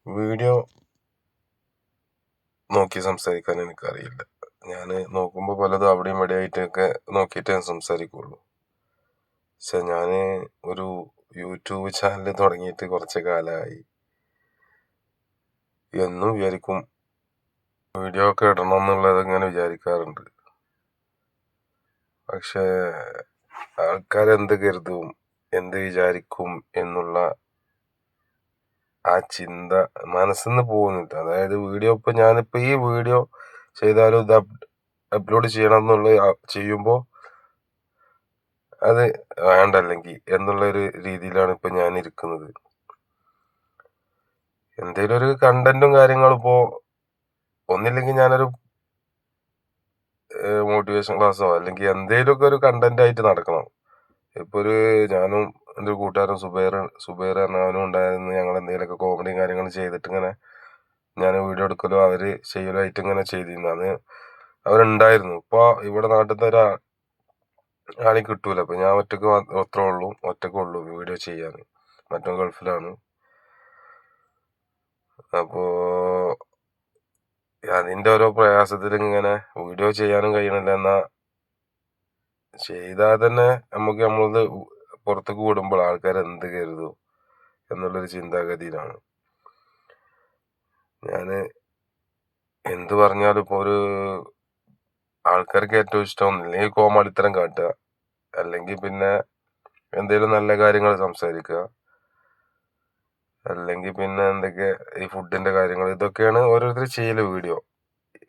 Video നോക്കി സംസാരിക്കാൻ എനിക്കറിയില്ല. ഞാൻ നോക്കുമ്പോൾ പലതും അവിടെയും ഇവിടെയായിട്ടൊക്കെ നോക്കിയിട്ടേ ഞാൻ സംസാരിക്കുള്ളൂ. പക്ഷെ ഞാൻ ഒരു യൂട്യൂബ് ചാനൽ തുടങ്ങിയിട്ട് കുറച്ച് കാലമായി. എന്നും വിചാരിക്കും വീഡിയോ ഒക്കെ ഇടണം എന്നുള്ളത് ഇങ്ങനെ വിചാരിക്കാറുണ്ട്. പക്ഷേ ആൾക്കാരെന്ത് കരുതും, എന്ത് വിചാരിക്കും എന്നുള്ള ആ ചിന്ത മനസ്സിന്ന് പോകുന്നില്ല. അതായത് ഞാനിപ്പോൾ ഈ വീഡിയോ ചെയ്താലും ഇത് അപ്ലോഡ് ചെയ്യണം എന്നുള്ള ചെയ്യുമ്പോൾ അത് വേണ്ടല്ലെങ്കിൽ എന്നുള്ളൊരു രീതിയിലാണ് ഇപ്പം ഞാൻ ഇരിക്കുന്നത്. എന്തെങ്കിലും ഒരു കണ്ടന്റും കാര്യങ്ങളും ഇപ്പോൾ ഒന്നില്ലെങ്കിൽ ഞാനൊരു മോട്ടിവേഷൻ ക്ലാസ്സോ അല്ലെങ്കിൽ എന്തെങ്കിലുമൊക്കെ ഒരു കണ്ടന്റ് ആയിട്ട് നടക്കണം. ഇപ്പോൾ ഞാനും എൻ്റെ കൂട്ടുകാരൻ സുബൈർ അവനും ഉണ്ടായിരുന്നു. ഞങ്ങൾ എന്തെങ്കിലുമൊക്കെ കോമഡിയും കാര്യങ്ങളും ചെയ്തിട്ട് ഇങ്ങനെ ഞാൻ വീഡിയോ എടുക്കലോ അവർ ചെയ്യലോ ആയിട്ട് ഇങ്ങനെ ചെയ്തിരുന്നു. അന്ന് അവരുണ്ടായിരുന്നു. ഇപ്പോൾ ഇവിടെ നാട്ടിലത്തെ ആളെയും കിട്ടൂല. അപ്പോൾ ഞാൻ ഒറ്റക്കുള്ളൂ വീഡിയോ ചെയ്യാൻ. മറ്റോ ഗൾഫിലാണ്. അപ്പോൾ അതിൻ്റെ ഓരോ പ്രയാസത്തിൽ ഇങ്ങനെ വീഡിയോ ചെയ്യാനും കഴിയണില്ല. എന്നാൽ ചെയ്താൽ തന്നെ നമ്മളത് പുറത്തേക്ക് വിടുമ്പോൾ ആൾക്കാർ എന്ത് കരുതും എന്നുള്ളൊരു ചിന്താഗതിയിലാണ്. ഞാൻ എന്ത് പറഞ്ഞാലും ഇപ്പോൾ ആൾക്കാർക്ക് ഏറ്റവും ഇഷ്ടം ഒന്നില്ലെങ്കിൽ കോമാളിത്തരം കാട്ടുക, അല്ലെങ്കിൽ പിന്നെ എന്തെങ്കിലും നല്ല കാര്യങ്ങൾ സംസാരിക്കുക, അല്ലെങ്കിൽ പിന്നെ എന്തൊക്കെ ഈ ഫുഡിൻ്റെ കാര്യങ്ങൾ, ഇതൊക്കെയാണ് ഓരോരുത്തർ ചെയ്യല് വീഡിയോ.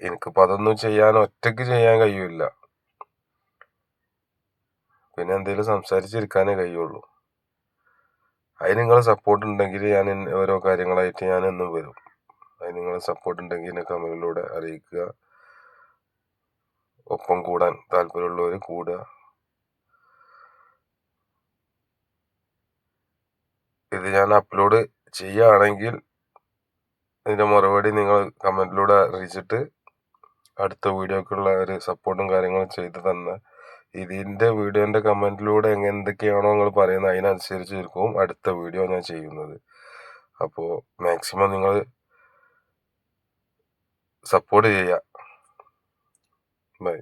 എനിക്കിപ്പോൾ അതൊന്നും ഒറ്റയ്ക്ക് ചെയ്യാൻ കഴിയില്ല. പിന്നെ എന്തെങ്കിലും സംസാരിച്ചിരിക്കാനേ കഴിയുള്ളൂ. അതിന് നിങ്ങളെ സപ്പോർട്ട് ഉണ്ടെങ്കിൽ ഞാൻ ഓരോ കാര്യങ്ങളായിട്ട് ഞാൻ എന്നും വരും. അതിന് നിങ്ങളെ സപ്പോർട്ട് ഉണ്ടെങ്കിൽ എന്നെ കമന്റിലൂടെ അറിയിക്കുക. ഒപ്പം കൂടാൻ താല്പര്യമുള്ളവർ കൂടുക. ഇത് ഞാൻ അപ്ലോഡ് ചെയ്യുകയാണെങ്കിൽ ഇതിൻ്റെ മറുപടി നിങ്ങൾ കമന്റിലൂടെ അറിയിച്ചിട്ട് അടുത്ത വീഡിയോക്കുള്ള ഒരു സപ്പോർട്ടും കാര്യങ്ങളും ചെയ്ത് തന്ന ഇതിൻ്റെ വീഡിയോൻ്റെ കമന്റിലൂടെ എന്തൊക്കെയാണോ നിങ്ങൾ പറയുന്നത് അതിനനുസരിച്ചിരിക്കും അടുത്ത വീഡിയോ ഞാൻ ചെയ്യുന്നത്. അപ്പോൾ മാക്സിമം നിങ്ങൾ സപ്പോർട്ട് ചെയ്യുക. ബൈ.